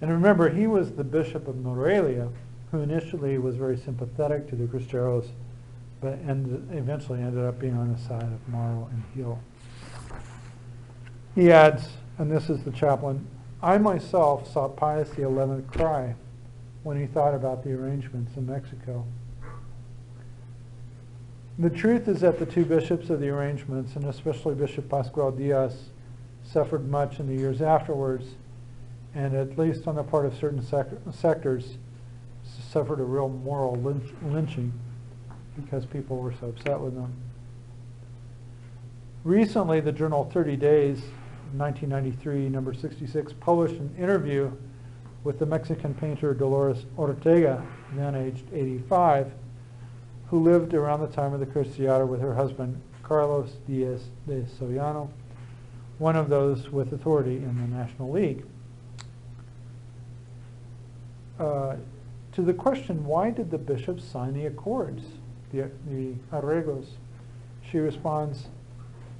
And remember, he was the Bishop of Morelia, who initially was very sympathetic to the Cristeros, but eventually ended up being on the side of Morrow and Hill. He adds, and this is the chaplain, I myself saw Pius XI cry when he thought about the arrangements in Mexico. The truth is that the two bishops of the arrangements, and especially Bishop Pascual Diaz, suffered much in the years afterwards, and at least on the part of certain sectors, suffered a real moral lynching because people were so upset with them. Recently, the journal 30 Days, 1993, number 66, published an interview with the Mexican painter Dolores Ortega, then aged 85, who lived around the time of the Cristiada with her husband, Carlos Diaz de Soriano, one of those with authority in the National League. To the question, why did the bishops sign the accords, the arreglos? She responds,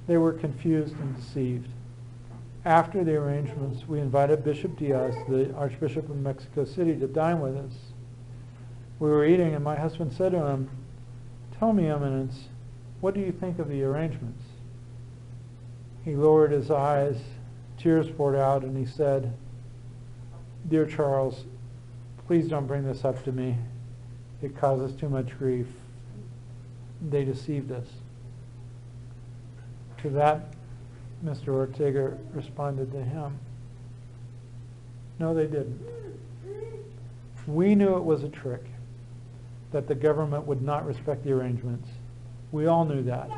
they were confused and deceived. After the arrangements, we invited Bishop Diaz, the Archbishop of Mexico City, to dine with us. We were eating, and my husband said to him, tell me, Eminence, what do you think of the arrangements? He lowered his eyes, tears poured out, and he said, Dear Charles, please don't bring this up to me. It causes too much grief. They deceived us. To that, Mr. Ortega responded to him, no, they didn't. We knew it was a trick, that the government would not respect the arrangements. We all knew that,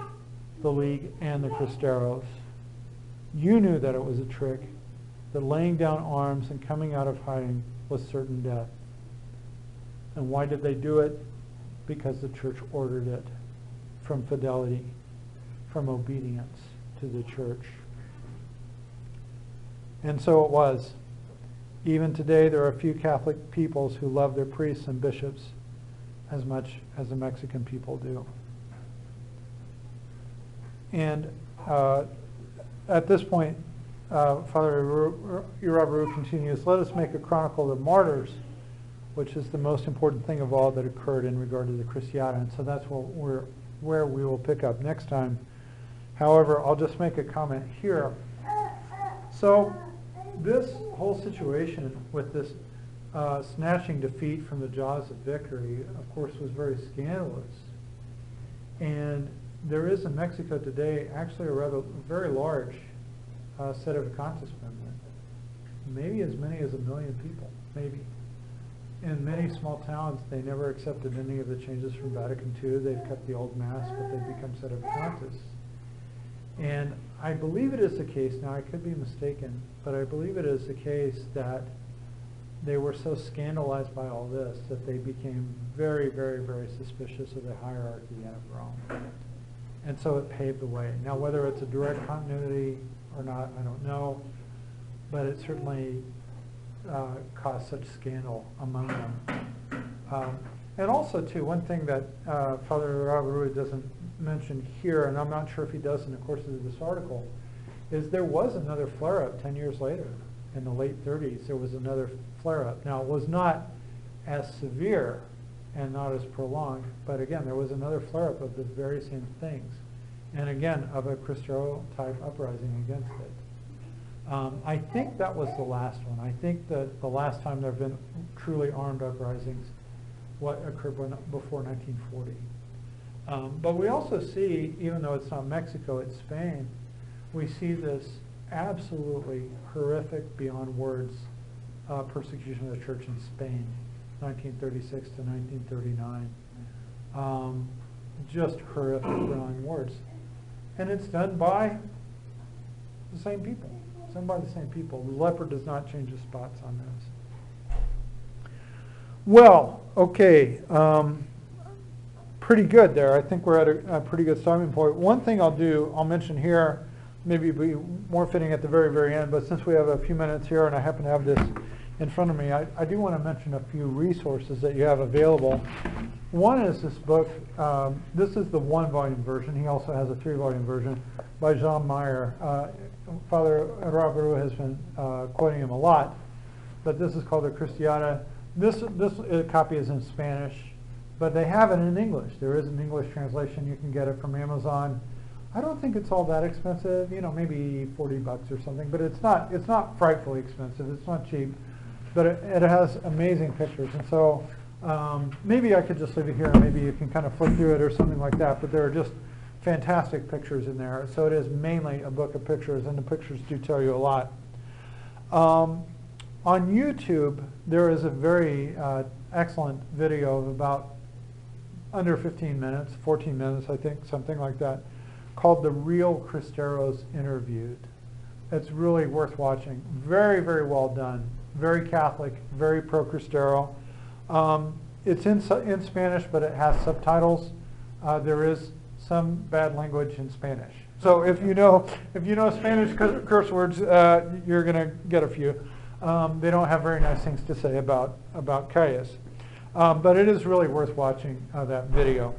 the League and the Cristeros. You knew that it was a trick, that laying down arms and coming out of hiding was certain death. And why did they do it? Because the church ordered it, from fidelity, from obedience to the church. And so it was. Even today, there are a few Catholic peoples who love their priests and bishops as much as the Mexican people do. And at this point, Father Urabaru continues, let us make a chronicle of the martyrs, which is the most important thing of all that occurred in regard to the Cristiada. And so that's where we will pick up next time. However, I'll just make a comment here. So this whole situation with this snatching defeat from the jaws of victory, of course, was very scandalous. And there is in Mexico today actually a very large set of conscious movement. Maybe as many as 1 million people, maybe. In many small towns, they never accepted any of the changes from Vatican II. They've kept the old mass, but they've become sedevacantist. And I believe it is the case, now I could be mistaken, but I believe it is the case that they were so scandalized by all this that they became very, very, very suspicious of the hierarchy of Rome. And so it paved the way. Now, whether it's a direct continuity or not, I don't know, but it certainly caused such scandal among them. And also, too, one thing that Father Rabarui doesn't mention here, and I'm not sure if he does in the course of this article, is there was another flare-up 10 years later. In the late 30s, there was another flare-up. Now, it was not as severe and not as prolonged, but again, there was another flare-up of the very same things. And again, of a Cristero-type uprising against it. I think that was the last one. I think that the last time there have been truly armed uprisings, what occurred before 1940. But we also see, even though it's not Mexico, it's Spain, we see this absolutely horrific beyond words persecution of the church in Spain, 1936 to 1939. Just horrific beyond words. And it's done by the same people. It's done by the same people. The leopard does not change the spots on this. Well, okay. Pretty good there. I think we're at a pretty good starting point. One thing I'll mention here, maybe be more fitting at the very, very end, but since we have a few minutes here and I happen to have this in front of me, I do want to mention a few resources that you have available. One is this book. This is the 1-volume version. He also has a 3-volume version by Jean Meyer. Father Robert has been quoting him a lot, but this is called the Cristiada. This copy is in Spanish, but they have it in English. There is an English translation. You can get it from Amazon. I don't think it's all that expensive. Maybe $40 or something, but it's not frightfully expensive. It's not cheap, but it has amazing pictures. And so maybe I could just leave it here, and maybe you can kind of flip through it or something like that. But there are just fantastic pictures in there. So it is mainly a book of pictures, and the pictures do tell you a lot. On YouTube, there is a very excellent video of about under 15 minutes, 14 minutes, I think, something like that, called The Real Cristeros Interviewed. It's really worth watching. Very, very well done. Very Catholic, very pro-Cristero. It's in Spanish, but it has subtitles. There is some bad language in Spanish. So if you know Spanish curse words, you're going to get a few. They don't have very nice things to say about Caius. But it is really worth watching that video.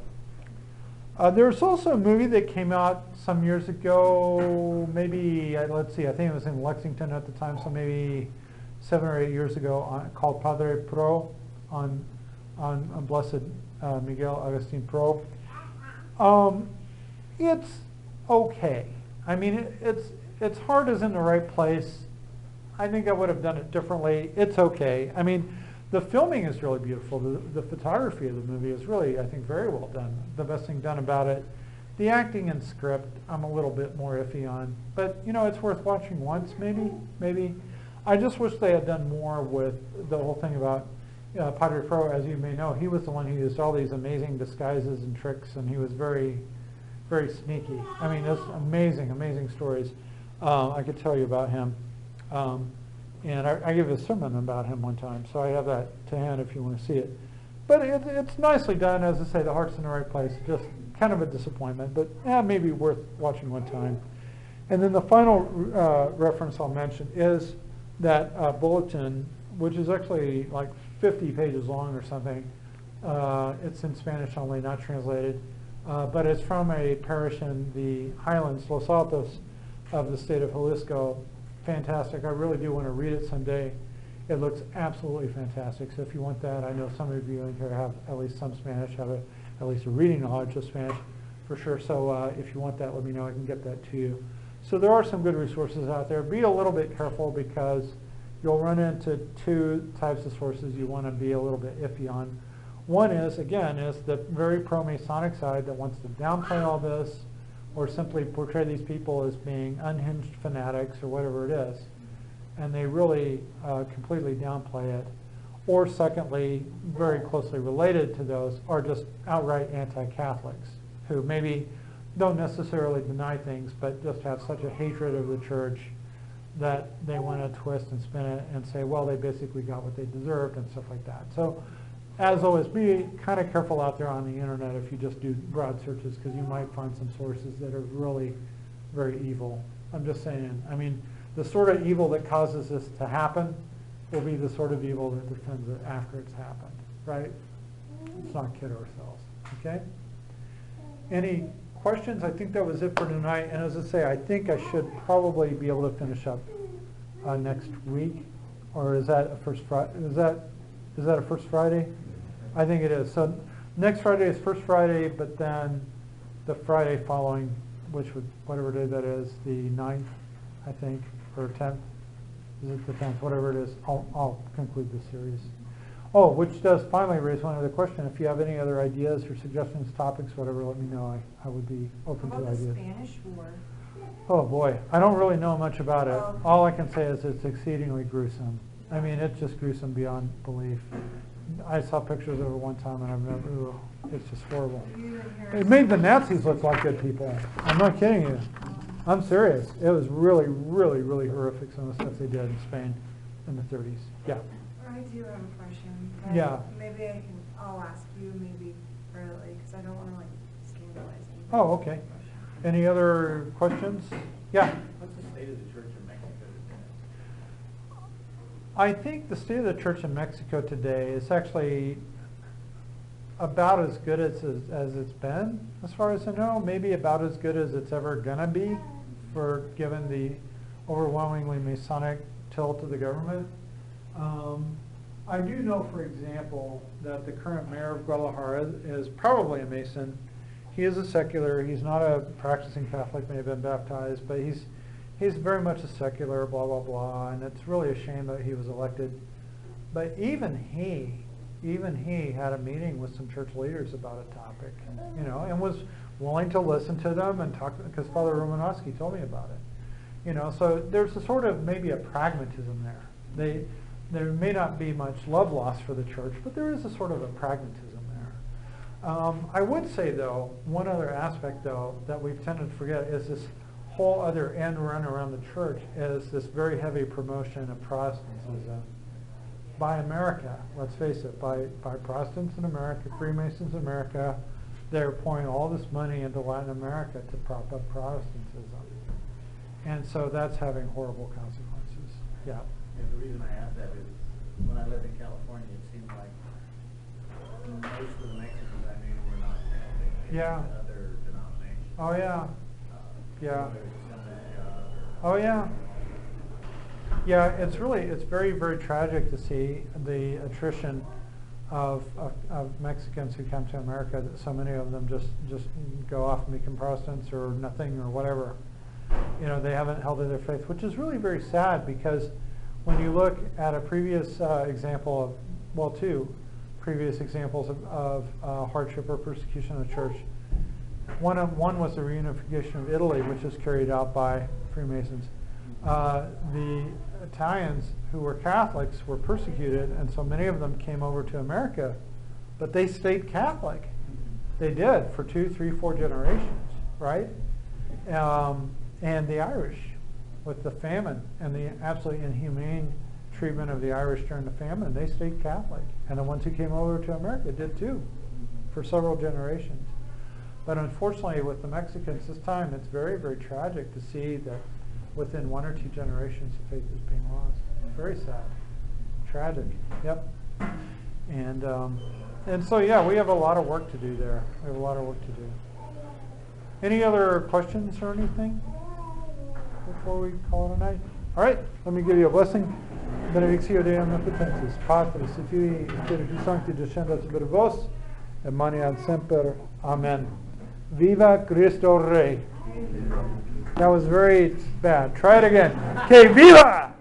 There's also a movie that came out some years ago, maybe, let's see, I think it was in Lexington at the time, so maybe 7 or 8 years ago, called Padre Pro, on Blessed Miguel Agustin Pro. It's okay. I mean, its heart is in the right place. I think I would have done it differently. It's okay. I mean, the filming is really beautiful. The photography of the movie is really, I think, very well done. The best thing done about it. The acting and script, I'm a little bit more iffy on. But, it's worth watching once, maybe. I just wish they had done more with the whole thing about Padre Pro. As you may know, he was the one who used all these amazing disguises and tricks, and he was very, very sneaky. I mean, there's amazing, amazing stories I could tell you about him. And I gave a sermon about him one time, so I have that to hand if you want to see it. But it's nicely done. As I say, the heart's in the right place. Just kind of a disappointment, but maybe worth watching one time. And then the final reference I'll mention is that bulletin, which is actually like 50 pages long or something. It's in Spanish only, not translated. But it's from a parish in the Highlands, Los Altos, of the state of Jalisco. Fantastic. I really do want to read it someday. It looks absolutely fantastic. So if you want that, I know some of you in here have at least some Spanish, have at least a reading knowledge of Spanish for sure. So if you want that, let me know. I can get that to you. So there are some good resources out there. Be a little bit careful because you'll run into two types of sources you want to be a little bit iffy on. One is, again, is the very pro-Masonic side that wants to downplay all this, or simply portray these people as being unhinged fanatics or whatever it is, and they really completely downplay it. Or secondly, very closely related to those, are just outright anti-Catholics who maybe don't necessarily deny things, but just have such a hatred of the church that they want to twist and spin it and say, well, they basically got what they deserved and stuff like that. So as always, be kind of careful out there on the internet if you just do broad searches, because you might find some sources that are really very evil. I'm just saying. I mean, the sort of evil that causes this to happen will be the sort of evil that defends it after it's happened, right? Let's not kid ourselves, okay? Any questions? I think that was it for tonight. And as I say, I think I should probably be able to finish up next week. Or is that a first Friday? Is that a first Friday? I think it is. So next Friday is First Friday, but then the Friday following, which would, whatever day that is, the 9th, I think, or 10th. Is it the 10th? Whatever it is, I'll conclude this series. Oh, which does finally raise one other question. If you have any other ideas or suggestions, topics, whatever, let me know. I would be open to How about ideas. the Spanish War? Oh boy, I don't really know much about it. Oh. All I can say is it's exceedingly gruesome. I mean, it's just gruesome beyond belief. I saw pictures of it one time and I've never, ooh, it's just horrible. You didn't hear It made the Nazis look like good people. I'm not kidding you. I'm serious. It was really, really, really horrific, some of the stuff they did in Spain in the 30s. Yeah. I do have a question. but Yeah. Maybe I'll ask you maybe early, because I don't want to like scandalize anything. Oh, okay. Any other questions? Yeah. What's the state of the church in Mexico today? I think the state of the church in Mexico today is actually about as good as it's been, as far as I know. Maybe about as good as it's ever gonna be, for given the overwhelmingly Masonic tilt of the government. I do know, for example, that the current mayor of Guadalajara is probably a Mason. He is a secular. He's not a practicing Catholic, may have been baptized, but he's very much a secular, blah, blah, blah, and it's really a shame that he was elected. But even he had a meeting with some church leaders about a topic, you know, and was willing to listen to them and talk, because Father Romanowski told me about it. You know, so there's a sort of maybe a pragmatism there. There may not be much love lost for the church, but there is a sort of a pragmatism there. I would say, though, one other aspect, though, that we've tended to forget is this whole other end run around the church is this very heavy promotion of Protestantism by America. Let's face it, by Protestants in America, Freemasons in America. They're pouring all this money into Latin America to prop up Protestantism. And so that's having horrible consequences. Yeah. And the reason I ask that is, when I lived in California, it seemed like most of the Mexicans I knew were not Catholic. They Yeah. had other denominations. Oh, yeah. Yeah. Whether it's Assemblies of God Oh, yeah. Yeah, it's very, very tragic to see the attrition of Mexicans who come to America. That so many of them just go off and become Protestants or nothing or whatever. You know, they haven't held to their faith, which is really very sad, because when you look at a previous example of, well, two previous examples of hardship or persecution of the church, one was the reunification of Italy, which was carried out by Freemasons. The Italians who were Catholics were persecuted, and so many of them came over to America, but they stayed Catholic. They did for 2, 3, 4 generations, right? And the Irish, with the famine and the absolutely inhumane treatment of the Irish during the famine, they stayed Catholic. And the ones who came over to America did too, for several generations. But unfortunately, with the Mexicans this time, it's very, very tragic to see that within 1 or 2 generations, the faith is being lost. Very sad. Tragic. Yep. And so, yeah, we have a lot of work to do there. We have a lot of work to do. Any other questions or anything before we call it a night? All right, let me give you a blessing. Benedictio Dei omnipotentis, Patris, et Filii, et Spiritus Sancti, descendat super vos, et maneat semper. Amen. Viva Cristo Rey. That was very bad. Try it again. Okay, viva!